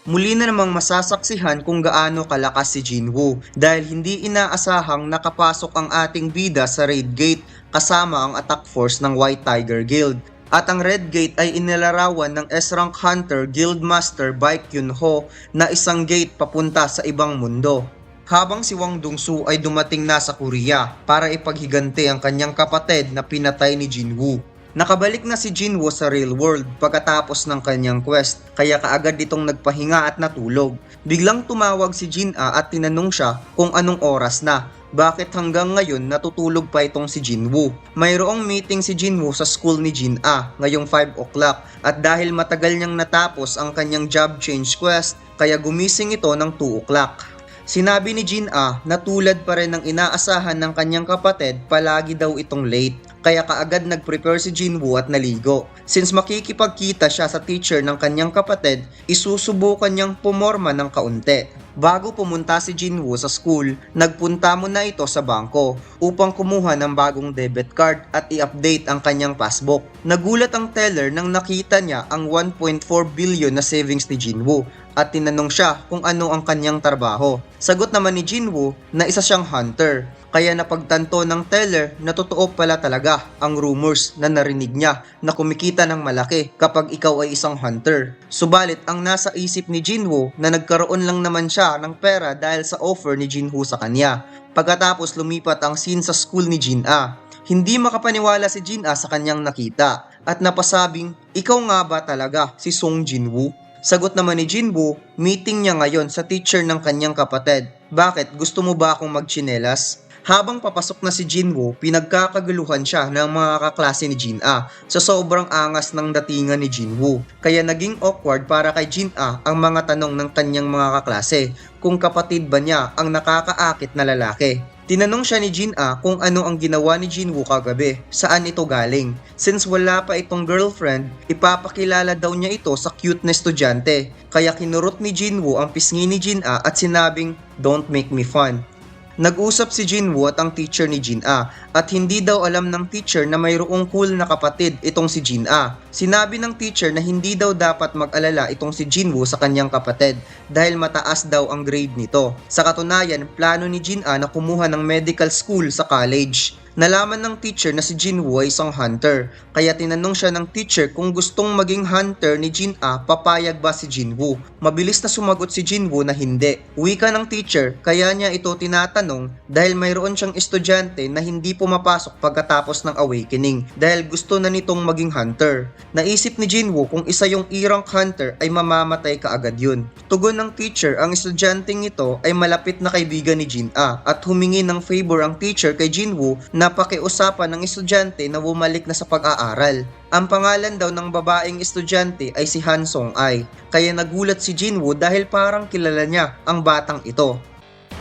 Muli na namang masasaksihan kung gaano kalakas si Jinwoo dahil hindi inaasahang nakapasok ang ating bida sa Raid Gate kasama ang attack force ng White Tiger Guild. At ang Red Gate ay inilarawan ng S-Rank Hunter Guildmaster Baek Yun-ho na isang gate papunta sa ibang mundo. Habang si Wang Dongsu ay dumating na sa Korea para ipaghiganti ang kanyang kapatid na pinatay ni Jinwoo. Nakabalik na si Jinwoo sa real world pagkatapos ng kanyang quest kaya kaagad itong nagpahinga at natulog. Biglang tumawag si Jin-a at tinanong siya kung anong oras na. Bakit hanggang ngayon natutulog pa itong si Jinwoo? Mayroong meeting si Jinwoo sa school ni Jin-a ngayong 5 o'clock at dahil matagal niyang natapos ang kanyang job change quest kaya gumising ito ng 2 o'clock. Sinabi ni Jin-a na tulad pa rin ng inaasahan ng kanyang kapatid, palagi daw itong late. Kaya kaagad nag-prepare si Jinwoo at naligo. Since makikipagkita siya sa teacher ng kanyang kapatid, isusubukan niyang pumorma ng kaunti. Bago pumunta si Jinwoo sa school, nagpunta muna ito sa bangko upang kumuha ng bagong debit card at i-update ang kanyang passbook. Nagulat ang teller nang nakita niya ang 1.4 billion na savings ni Jinwoo at tinanong siya kung ano ang kanyang trabaho. Sagot naman ni Jinwoo na isa siyang hunter. Kaya napagtanto ng teller na totoo pala talaga ang rumors na narinig niya na kumikita ng malaki kapag ikaw ay isang hunter. Subalit ang nasa isip ni Jinwoo na nagkaroon lang naman siya ng pera dahil sa offer ni Jinwoo sa kanya. Pagkatapos lumipat ang scene sa school ni Jin-a. Hindi makapaniwala si Jin-a sa kanyang nakita at napasabing, ikaw nga ba talaga si Song Jinwoo? Sagot naman ni Jinwoo, meeting niya ngayon sa teacher ng kanyang kapatid. Bakit? Gusto mo ba akong magtsinelas? Habang papasok na si Jinwoo, pinagkakaguluhan siya ng mga kaklase ni Jin-a sa sobrang angas ng datingan ni Jinwoo. Kaya naging awkward para kay Jin-a ang mga tanong ng kanyang mga kaklase kung kapatid ba niya ang nakakaakit na lalaki. Tinanong siya ni Jin-a kung ano ang ginawa ni Jinwoo kagabi, saan ito galing. Since wala pa itong girlfriend, ipapakilala daw niya ito sa cute na estudyante. Kaya kinurot ni Jinwoo ang pisngi ni Jin-a at sinabing, "Don't make me fun." Nag-usap si Jinwoo at ang teacher ni Jin-a at hindi daw alam ng teacher na mayroong cool na kapatid itong si Jin-a. Sinabi ng teacher na hindi daw dapat mag-alala itong si Jinwoo sa kanyang kapatid dahil mataas daw ang grade nito. Sa katunayan, plano ni Jin-a na kumuha ng medical school sa college. Nalaman ng teacher na si Jinwoo ay isang hunter, kaya tinanong siya ng teacher kung gustong maging hunter ni Jin-a, papayag ba si Jinwoo. Mabilis na sumagot si Jinwoo na hindi. Wika ng teacher, kaya niya ito tinatanong dahil mayroon siyang estudyante na hindi pumapasok pagkatapos ng awakening dahil gusto na nitong maging hunter. Naisip ni Jinwoo kung isa yung E-rank hunter ay mamamatay kaagad yun. Tugon ng teacher, ang estudyanteng ito ay malapit na kaibigan ni Jin-a at humingi ng favor ang teacher kay Jinwoo na pakiusapan ng estudyante na bumalik na sa pag-aaral. Ang pangalan daw ng babaeng estudyante ay si Han Song-ai, kaya nagulat si Jinwoo dahil parang kilala niya ang batang ito.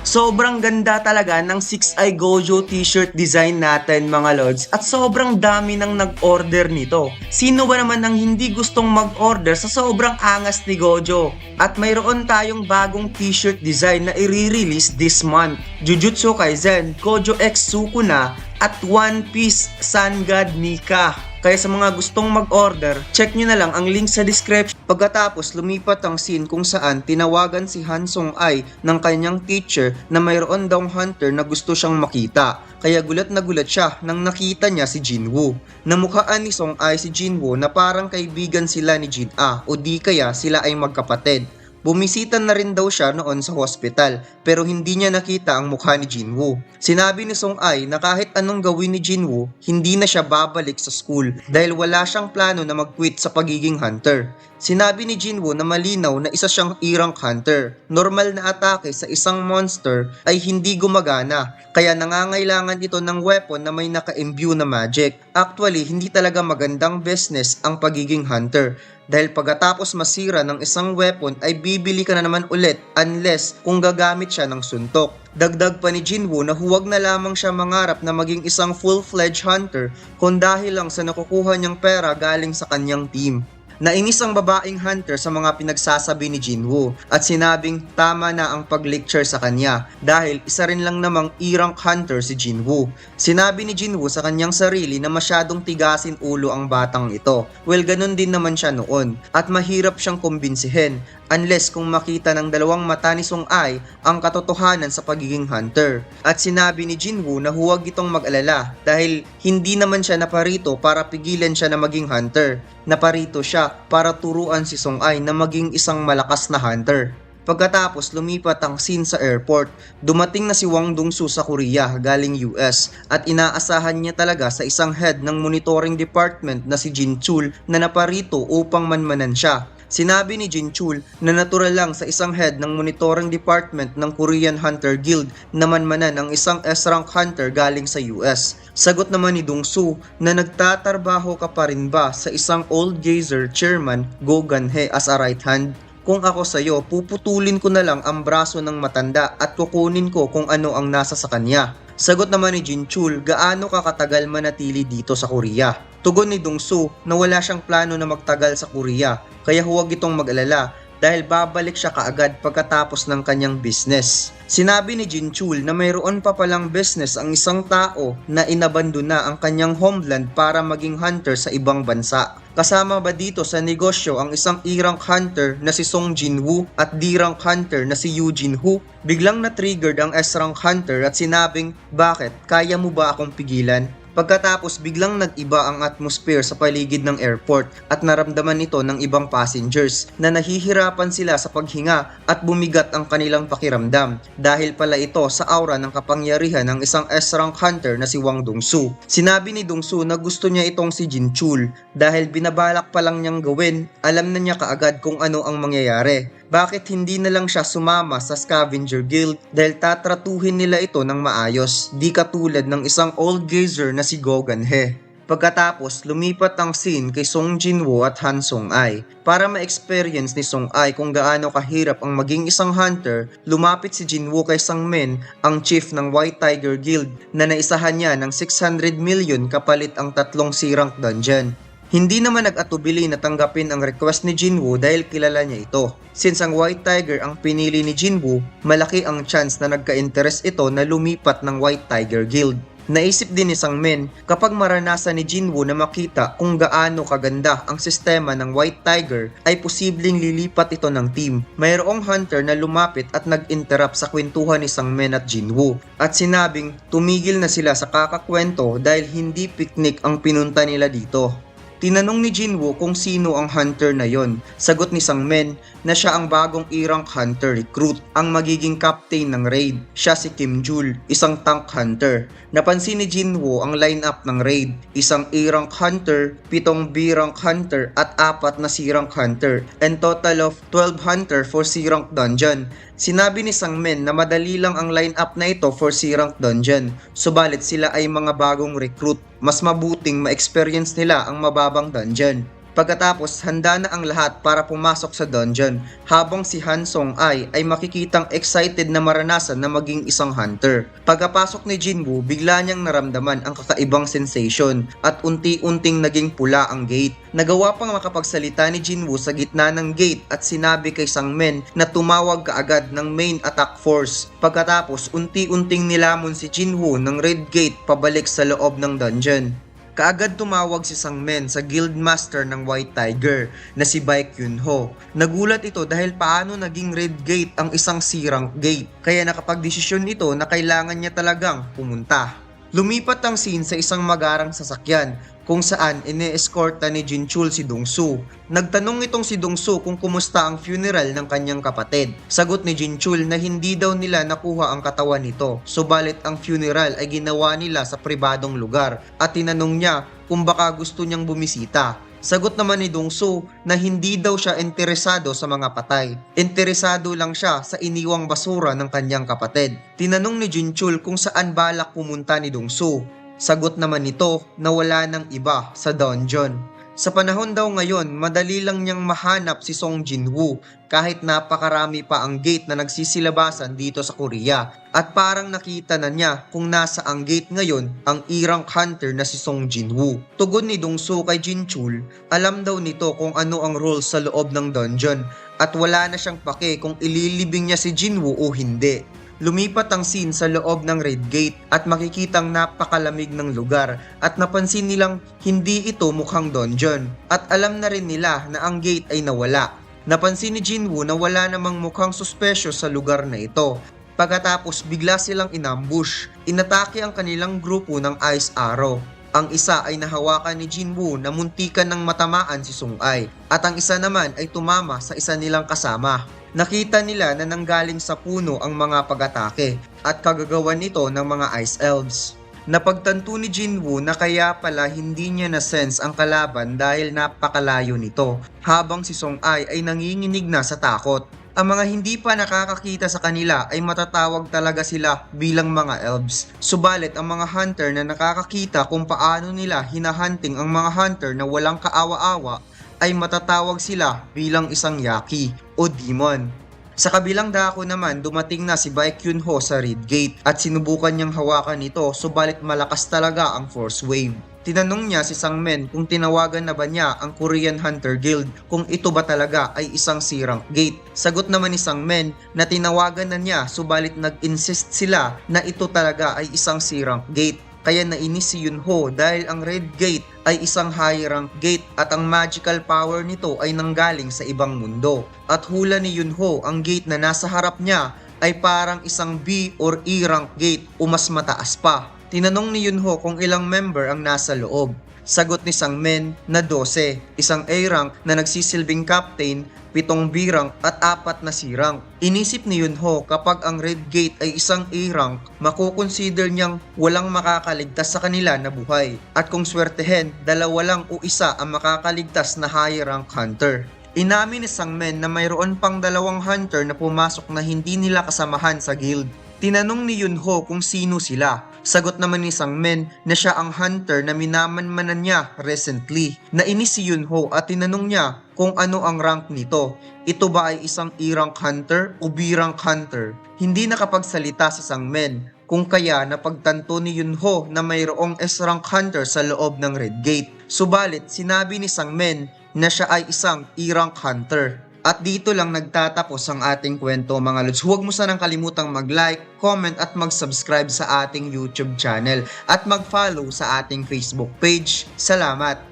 Sobrang ganda talaga ng 6i Gojo t-shirt design natin mga lods at sobrang dami nang nag-order nito. Sino ba naman ang hindi gustong mag-order sa sobrang angas ni Gojo? At mayroon tayong bagong t-shirt design na i-release this month. Jujutsu Kaisen, Gojo X Sukuna at One Piece Sun God Nika. Kaya sa mga gustong mag-order, check nyo na lang ang link sa description. Pagkatapos lumipat ang scene kung saan tinawagan si Han Song-ai ng kanyang teacher na mayroon daw hunter na gusto siyang makita. Kaya gulat na gulat siya nang nakita niya si Jinwoo. Namukhaan ni Song-ai si Jinwoo na parang kaibigan sila ni Jin-a o di kaya sila ay magkapatid. Bumisita na rin daw siya noon sa hospital pero hindi niya nakita ang mukha ni Jinwoo. Sinabi ni Song-ai na kahit anong gawin ni Jinwoo, hindi na siya babalik sa school dahil wala siyang plano na mag-quit sa pagiging hunter. Sinabi ni Jinwoo na malinaw na isa siyang E-rank hunter. Normal na atake sa isang monster ay hindi gumagana kaya nangangailangan ito ng weapon na may naka-imbue na magic. Actually, hindi talaga magandang business ang pagiging hunter. Dahil pagkatapos masira ng isang weapon ay bibili ka na naman ulit unless kung gagamit siya ng suntok. Dagdag pa ni Jinwoo na huwag na lamang siya mangarap na maging isang full-fledged hunter kung dahil lang sa nakukuha niyang pera galing sa kanyang team. Nainis ang babaeng hunter sa mga pinagsasabi ni Jinwoo at sinabing tama na ang pag-lecture sa kanya dahil isa rin lang namang E-rank hunter si Jinwoo. Sinabi ni Jinwoo sa kanyang sarili na masyadong tigasin ulo ang batang ito. Well, ganun din naman siya noon at mahirap siyang kumbinsihin unless kung makita ng dalawang mata ni Song Ai ang katotohanan sa pagiging hunter. At sinabi ni Jinwoo na huwag itong mag-alala dahil hindi naman siya naparito para pigilan siya na maging hunter. Naparito siya para turuan si Song Ai na maging isang malakas na hunter. Pagkatapos lumipat ang scene sa airport, dumating na si Hwang Dong-soo sa Korea galing US at inaasahan niya talaga sa isang head ng monitoring department na si Jin Chul na naparito upang manmanan siya. Sinabi ni Jin Chul na natural lang sa isang head ng monitoring department ng Korean Hunter Guild na manmanan ang isang S-rank hunter galing sa US. Sagot naman ni Dong-soo na nagtatrabaho ka pa rin ba sa isang old gazer chairman Go Gan-hye as a right hand? Kung ako sa'yo, puputulin ko na lang ang braso ng matanda at kukunin ko kung ano ang nasa sa kanya. Sagot naman ni Jin Chul, gaano ka katagal manatili dito sa Korea? Tugon ni Dong-soo na wala siyang plano na magtagal sa Korea, kaya huwag itong mag-alala dahil babalik siya kaagad pagkatapos ng kanyang business. Sinabi ni Jin Chul na mayroon pa palang business ang isang tao na inabandona ang kanyang homeland para maging hunter sa ibang bansa. Kasama ba dito sa negosyo ang isang E-rank hunter na si Song Jin-woo at D-rank hunter na si Yoo Jin-ho? Biglang na-triggered ang S-rank hunter at sinabing, bakit? Kaya mo ba akong pigilan? Pagkatapos biglang nag-iba ang atmosphere sa paligid ng airport at naramdaman ito ng ibang passengers na nahihirapan sila sa paghinga at bumigat ang kanilang pakiramdam dahil pala ito sa aura ng kapangyarihan ng isang S-rank hunter na si Hwang Dong-soo. Sinabi ni Dong-soo na gusto niya itong si Jin Chul dahil binabalak pa lang niyang gawin, alam na niya kaagad kung ano ang mangyayari. Bakit hindi na lang siya sumama sa Scavenger Guild dahil tatratuhin nila ito ng maayos, di katulad ng isang old gazer na si Go Gan-hye. Pagkatapos, lumipat ang scene kay Song Jin-woo at Han Song-ai. Para ma-experience ni Song-ai kung gaano kahirap ang maging isang hunter, lumapit si Jin-woo kay Sang-min, ang chief ng White Tiger Guild, na naisahan niya ng 600 million kapalit ang 3 C-rank dungeon. Hindi naman nag-atubili na tanggapin ang request ni Jinwoo dahil kilala niya ito. Since ang White Tiger ang pinili ni Jinwoo, malaki ang chance na nagka-interest ito na lumipat ng White Tiger Guild. Naisip din ni Sang-min kapag maranasan ni Jinwoo na makita kung gaano kaganda ang sistema ng White Tiger ay posibleng lilipat ito ng team. Mayroong hunter na lumapit at nag-interrupt sa kwentuhan ni Sang-min at Jinwoo at sinabing tumigil na sila sa kakakwento dahil hindi picnic ang pinunta nila dito. Tinanong ni Jinwoo kung sino ang hunter na yon. Sagot ni Sang-min na siya ang bagong E-rank hunter recruit, ang magiging captain ng raid. Siya si Kim Jul, isang tank hunter. Napansin ni Jinwoo ang lineup ng raid, isang E-rank hunter, 7 B-rank hunter at 4 na C-rank hunter, and total of 12 hunter for C-rank dungeon. Sinabi ni Sang-min na madali lang ang lineup na ito for C-rank dungeon, subalit sila ay mga bagong recruit. Mas mabuting ma-experience nila ang mababang dungeon. Pagkatapos, handa na ang lahat para pumasok sa dungeon, habang si Han Song-ai ay makikitang excited na maranasan na maging isang hunter. Pagkapasok ni Jinwoo, bigla niyang naramdaman ang kakaibang sensation at unti-unting naging pula ang gate. Nagawa pang makapagsalita ni Jinwoo sa gitna ng gate at sinabi kay Sang-min na tumawag kaagad ng main attack force. Pagkatapos, unti-unting nilamon si Jinwoo ng red gate pabalik sa loob ng dungeon. Kaagad tumawag si Sang-min sa guildmaster ng White Tiger na si Baek Yun-ho. Nagulat ito dahil paano naging red gate ang isang C-rank gate, kaya nakapagdesisyon ito na kailangan niya talagang pumunta. Lumipat ang scene sa isang magarang sasakyan kung saan ine-escorta ni Jin Chul si Dong-soo. Nagtanong itong si Dong-soo kung kumusta ang funeral ng kanyang kapatid. Sagot ni Jin Chul na hindi daw nila nakuha ang katawan nito, subalit ang funeral ay ginawa nila sa pribadong lugar at tinanong niya kung baka gusto niyang bumisita. Sagot naman ni Dong-soo na hindi daw siya interesado sa mga patay. Interesado lang siya sa iniwang basura ng kanyang kapatid. Tinanong ni Jin Chul kung saan balak pumunta ni Dong-soo. Sagot naman nito na wala nang iba sa dungeon. Sa panahon daw ngayon, madali lang niyang mahanap si Song Jin-woo kahit napakarami pa ang gate na nagsisilabasan dito sa Korea. At parang nakita na niya kung nasa ang gate ngayon ang E-rank hunter na si Song Jin-woo. Tugon ni Dong-soo kay Jin Chul, alam daw nito kung ano ang rules sa loob ng dungeon at wala na siyang pake kung ililibing niya si Jin-woo o hindi. Lumipat ang scene sa loob ng red gate at makikitang napakalamig ng lugar at napansin nilang hindi ito mukhang dungeon at alam na rin nila na ang gate ay nawala. Napansin ni Jinwoo na wala namang mukhang suspesyo sa lugar na ito. Pagkatapos bigla silang inambush. Inatake ang kanilang grupo ng Ice Arrow. Ang isa ay nahawakan ni Jinwoo na muntikan ng matamaan si Sung-ai at ang isa naman ay tumama sa isa nilang kasama. Nakita nila na nanggaling sa puno ang mga pag-atake at kagagawan nito ng mga Ice Elves. Napagtanto ni Jinwoo na kaya pala hindi niya na-sense ang kalaban dahil napakalayo nito, habang si Sung-ai ay nanginginig na sa takot. Ang mga hindi pa nakakakita sa kanila ay matatawag talaga sila bilang mga elves. Subalit ang mga hunter na nakakakita kung paano nila hinahunting ang mga hunter na walang kaawa-awa ay matatawag sila bilang isang yaki o demon. Sa kabilang dako naman, dumating na si Baekhyunho sa Red Gate at sinubukan niyang hawakan ito, subalit malakas talaga ang force wave. Tinanong niya si Sangmen kung tinawagan na ba niya ang Korean Hunter Guild kung ito ba talaga ay isang C-rank gate. Sagot naman ni Sangmen na tinawagan na niya, subalit nag-insist sila na ito talaga ay isang C-rank gate. Kaya nainis si Yunho dahil ang Red Gate ay isang high rank gate at ang magical power nito ay nanggaling sa ibang mundo. At hula ni Yunho, ang gate na nasa harap niya ay parang isang B or E rank gate o mas mataas pa. Tinanong ni Yunho kung ilang member ang nasa loob. Sagot ni Sangmen na 12, isang A rank na nagsisilbing captain, 7 B rank at 4 na C rank. Inisip ni Yunho kapag ang Red Gate ay isang A rank, makukonsider niyang walang makakaligtas sa kanila na buhay. At kung swertehen, 2 lang o 1 ang makakaligtas na high rank hunter. Inamin ni Sangmen na mayroon pang 2 hunter na pumasok na hindi nila kasamahan sa guild. Tinanong ni Yunho kung sino sila. Sagot naman ni Sangmen na siya ang hunter na minamanmanan niya recently. Nainis si Yunho at tinanong niya kung ano ang rank nito. Ito ba ay isang E-rank hunter o B-rank hunter? Hindi nakapagsalita si Sangmen, kung kaya napagtanto ni Yunho na mayroong S-rank hunter sa loob ng Red Gate. Subalit sinabi ni Sangmen na siya ay isang E-rank hunter. At dito lang nagtatapos ang ating kwento mga lods. Huwag mo sanang kalimutang mag-like, comment at mag-subscribe sa ating YouTube channel at mag-follow sa ating Facebook page. Salamat!